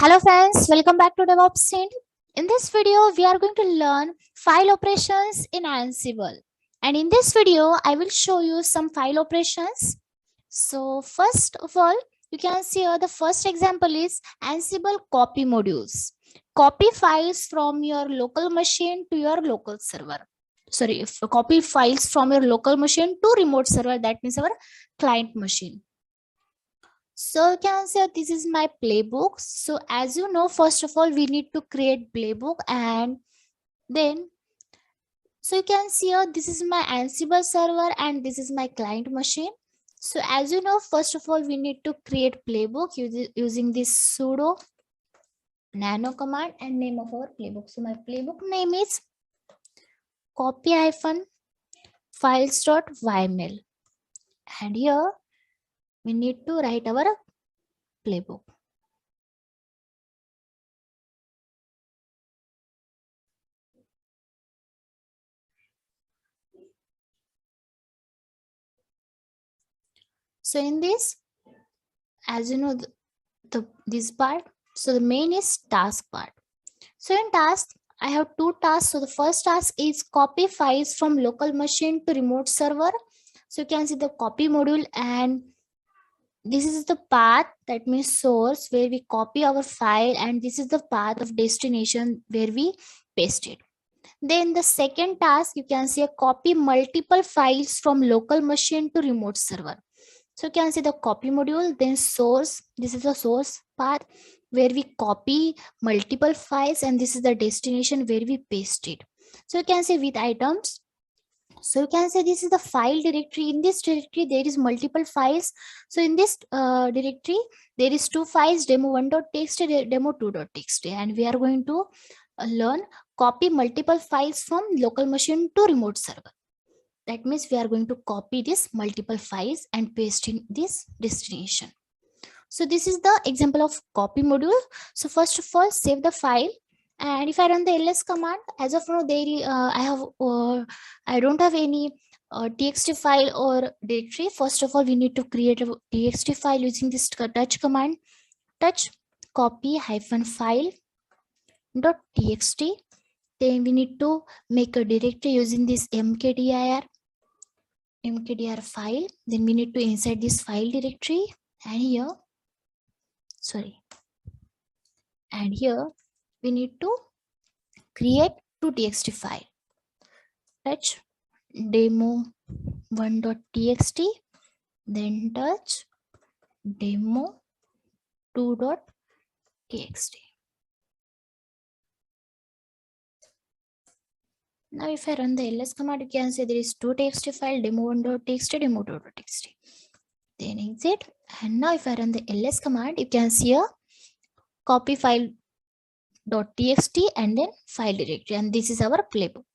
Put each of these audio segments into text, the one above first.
Hello friends, welcome back to DevOps. In this video, we are going to learn file operations in Ansible. And in this video, I will show you some file operations. So first of all, you can see here the first example is Ansible copy modules. Copy files from your local machine to your local server. Sorry, if copy files from your local machine to remote server, that means our client machine. So you can say this is my playbook. So as you know, first of all, we need to create playbook, and then so you can see here this is my Ansible server and this is my client machine. So as you know, first of all, we need to create playbook using this sudo nano command and name of our playbook. So my playbook name is copy-files.yml, and here we need to write our playbook. So in this, as you know, this part, so the main is task part. So in task, I have two tasks. So the first task is copy files from local machine to remote server. So you can see the copy module, and this is the path, that means source, where we copy our file, and this is the path of destination where we paste it. Then the second task, you can see a copy multiple files from local machine to remote server. So you can see the copy module, then source. This is the source path where we copy multiple files, and this is the destination where we paste it. So you can say with items. So you can say this is the file directory. In this directory, there is multiple files. So in this directory, there is two files, demo1.txt, demo2.txt, and we are going to learn copy multiple files from local machine to remote server. That means we are going to copy this multiple files and paste in this destination. So this is the example of copy module. So first of all, save the file. And if I run the ls command, as of now, I don't have any txt file or directory. First of all, we need to create a txt file using this touch command. Touch copy -file .txt. Then we need to make a directory using this mkdir file. Then we need to insert this file directory, and here we need to create two txt file. Touch demo1.txt, then touch demo2.txt. Now if I run the ls command, you can see there is two txt file, demo1.txt, demo2.txt. Then exit, and now if I run the ls command, you can see a copy file.txt and then file directory, and this is our playbook.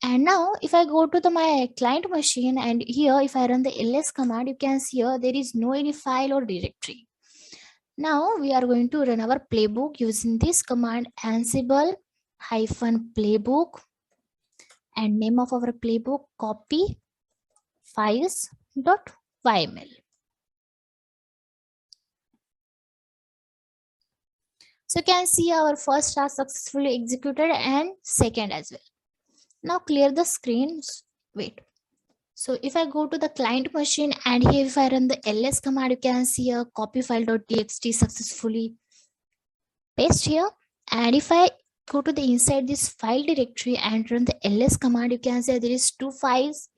And now if I go to my client machine, and here if I run the ls command, you can see here there is no any file or directory. Now we are going to run our playbook using this command Ansible-playbook, and name of our playbook copy files.yml. So you can see our first task successfully executed and second as well. Now clear the screen. Wait. So if I go to the client machine, and here if I run the ls command, you can see a copy file.txt successfully paste here. And if I go to the inside this file directory and run the ls command, you can see there is two files,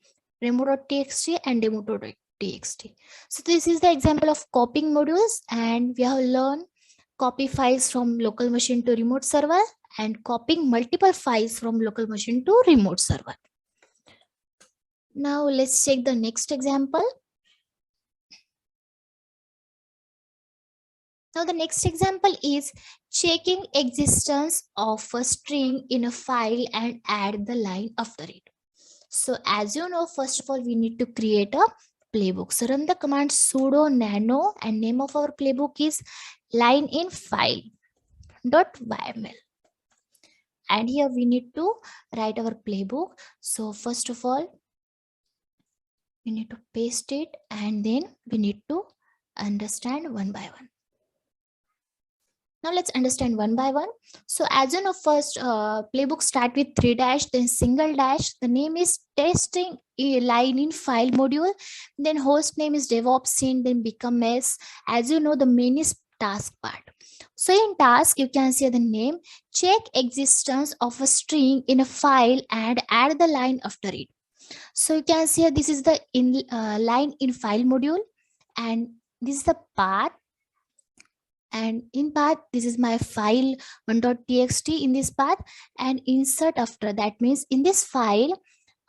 demo.txt and demo2.txt. So this is the example of copying modules, and we have learned copy files from local machine to remote server and copying multiple files from local machine to remote server. Now let's check the next example. Now the next example is checking existence of a string in a file and add the line after it. So as you know, first of all, we need to create a playbook. So run the command sudo nano, and name of our playbook is line in file.yml. And here we need to write our playbook. So first of all, we need to paste it, and then we need to understand one by one. Now let's understand one by one. So as you know, first playbook start with 3 dash, then single dash. The name is testing a line in file module. Then host name is DevOps scene, then become s. As you know, the main is task part. So in task, you can see the name, check existence of a string in a file and add the line after it. So you can see this is the line in file module, and this is the path, and in path this is my file 1.txt in this path, and insert after that means in this file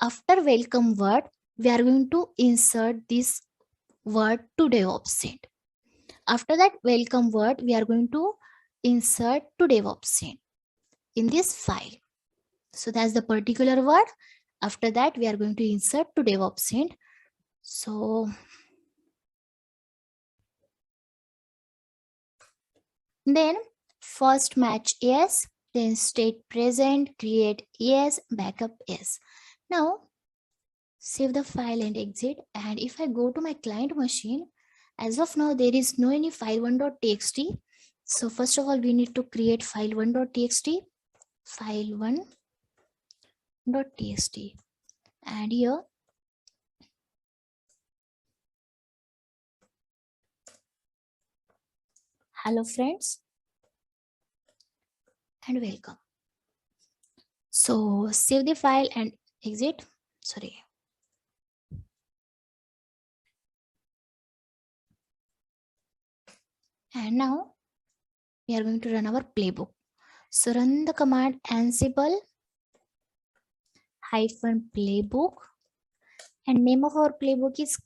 after welcome word we are going to insert this word to DevOps scene. After that welcome word we are going to insert to DevOps scene in this file. So that's the particular word. After that we are going to insert to DevOps scene. So then first match yes, then state present, create yes, backup yes. Now save the file and exit. And if I go to my client machine, as of now there is no any file1.txt. So first of all we need to create file1.txt, file1.txt, and here hello friends and welcome. So save the file and exit. Sorry. And now we are going to run our playbook. So run the command Ansible -playbook, and name of our playbook is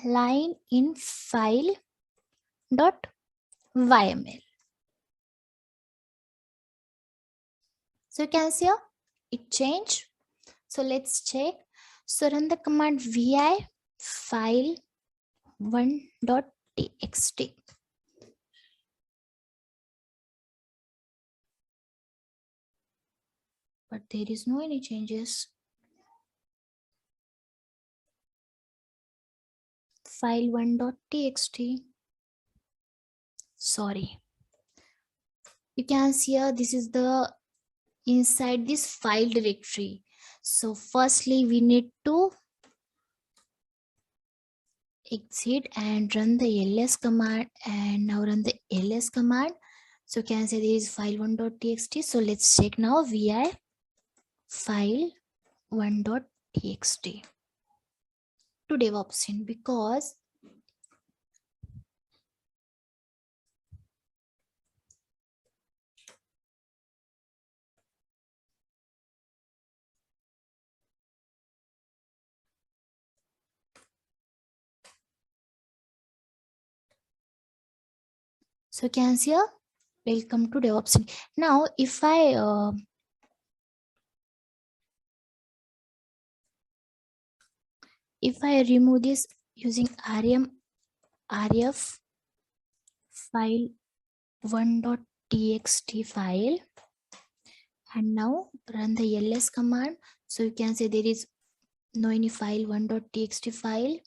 line in file dot yml. So you can see here it changed. So let's check. So run the command vi file1.txt. But there is no any changes. File1.txt. Sorry. You can see here this is the inside this file directory. So firstly we need to exit and run the ls command, and now run the ls command. So you can say there is file1.txt. So let's check now vi file1.txt to DevOps scene, because so you can see here welcome to DevOps scene. Now if I remove this using ref file1.txt file, and now run the ls command. So you can say there is no any file1.txt file.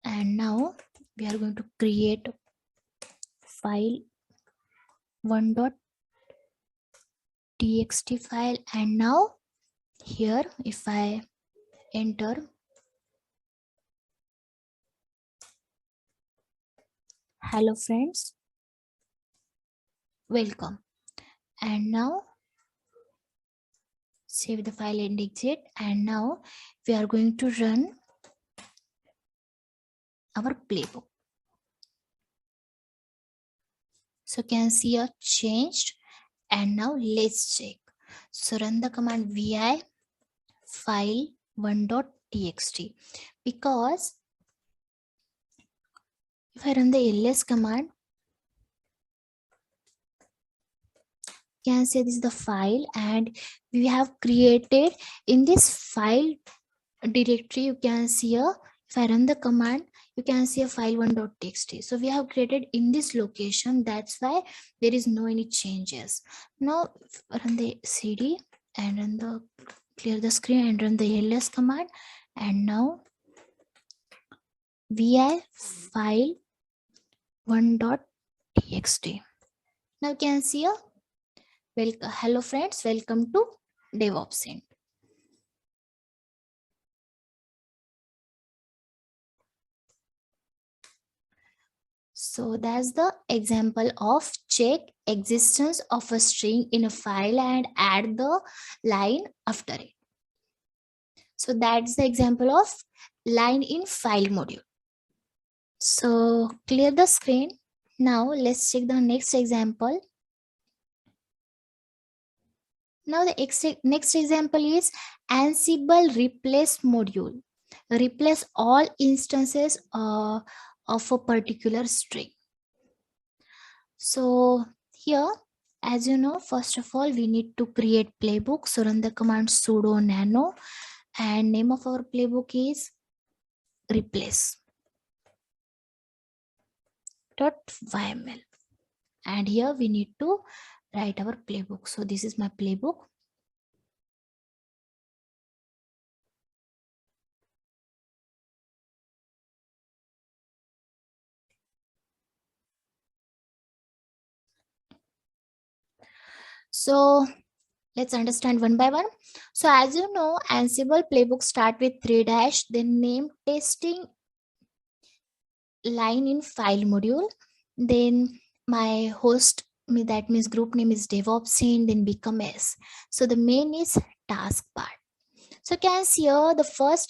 And now we are going to create file1.txt file. And now here if I enter hello friends, welcome, and now save the file and exit. And now we are going to run our playbook. So you can see a changed. And now let's check. So run the command vi file1.txt, because if I run the ls command, you can say this is the file, and we have created in this file directory. You can see here if I run the command, you can see a file1.txt. So we have created in this location. That's why there is no any changes. Now run the cd and run the clear the screen and run the ls command. And now vi file 1.txt. Now you can see a hello friends, welcome to DevOps End. So that's the example of check existence of a string in a file and add the line after it. So that's the example of line in file module. So clear the screen. Now let's check the next example. Now the next example is Ansible replace module. Replace all instances of a particular string. So here, as you know, first of all, we need to create playbook. So run the command sudo nano, and name of our playbook is replace .yml. And here we need to write our playbook. So this is my playbook. So let's understand one by one. So as you know, Ansible playbook start with 3 dash, then name testing line in file module, then my host, that means group name is DevOps in, then become S. So the main is task part. So can see here the first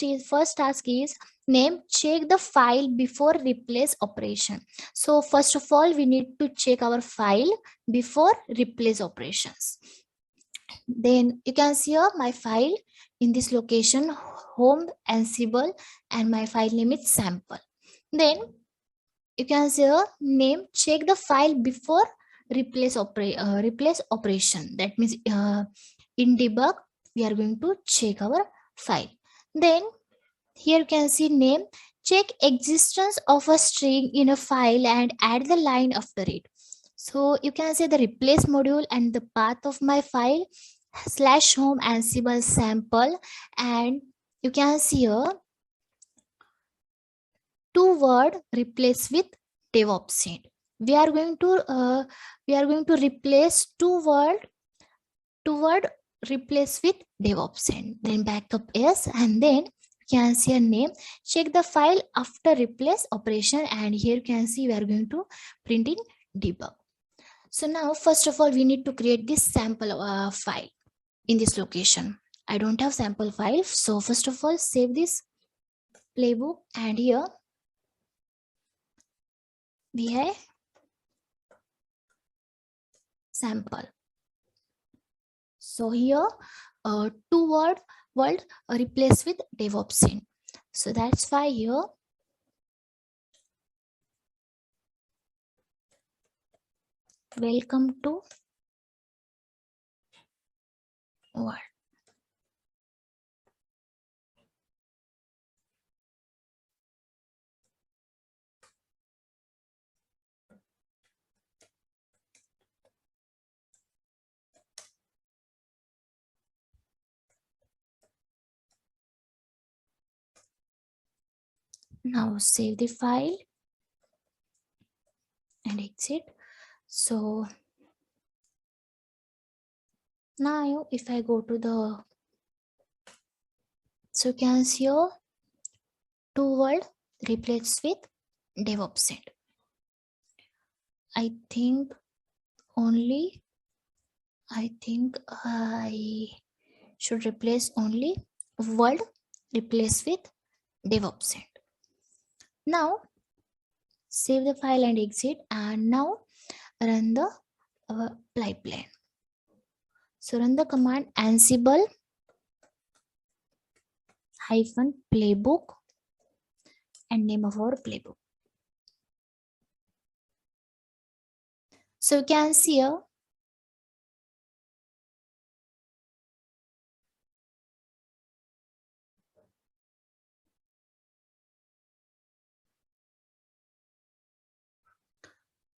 task is name check the file before replace operation. So first of all, we need to check our file before replace operations. Then you can see here my file in this location, home Ansible, and my file name is sample. Then you can see here name check the file before replace operation. That means in debug we are going to check our file. Then here you can see name check existence of a string in a file and add the line after it. So you can say the replace module and the path of my file slash home Ansible sample, and you can see here two word replace with DevOps end. We are going to replace two word replace with DevOps end. Then backup is, and then you can see a name check the file after replace operation, and here you can see we are going to print in debug. So now first of all we need to create this sample file in this location. I don't have sample file, so first of all save this playbook, and here we have sample. So here two word replace with DevOps in. So that's why here welcome to world. Now save the file and exit. So now if I go to the, so you can see here two word replace with DevOps in. I think I should replace only word replace with DevOps in. Now save the file and exit, and now run the pipeline. So run the command Ansible -playbook and name of our playbook. So you can see here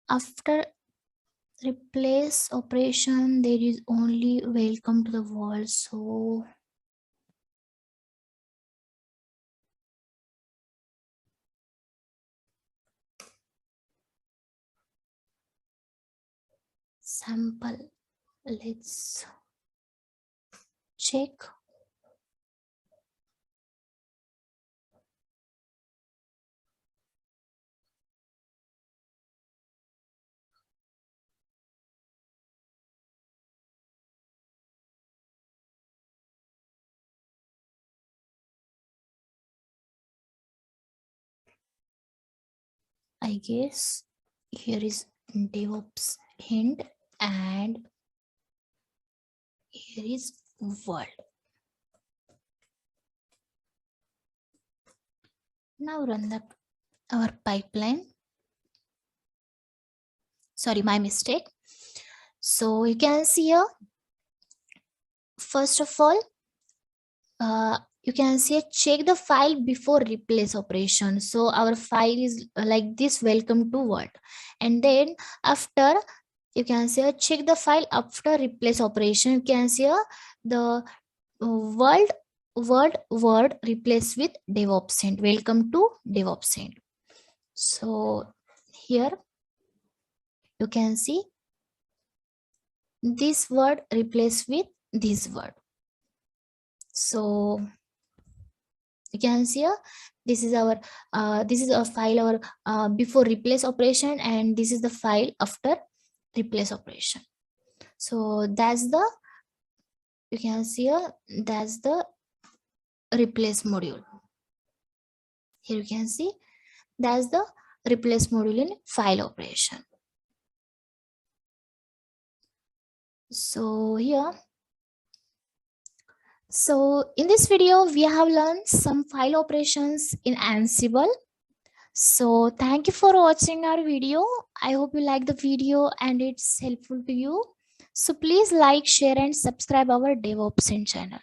after replace operation, there is only welcome to the world. So sample, let's check. I guess here is DevOps hint and here is world. Now run our pipeline. Sorry, my mistake. So you can see here, first of all, you can see check the file before replace operation. So our file is like this, welcome to world. And then after, you can see check the file after replace operation. You can see the word replace with DevOps end. Welcome to DevOps end. So here you can see this word replace with this word. So you can see here, this is a file our before replace operation, and this is the file after replace operation. So that's the, you can see here, that's the replace module. Here you can see that's the replace module in file operation. So here, so in this video we have learned some file operations in Ansible. So thank you for watching our video. I hope you like the video and it's helpful to you. So please like, share and subscribe our DevOps channel.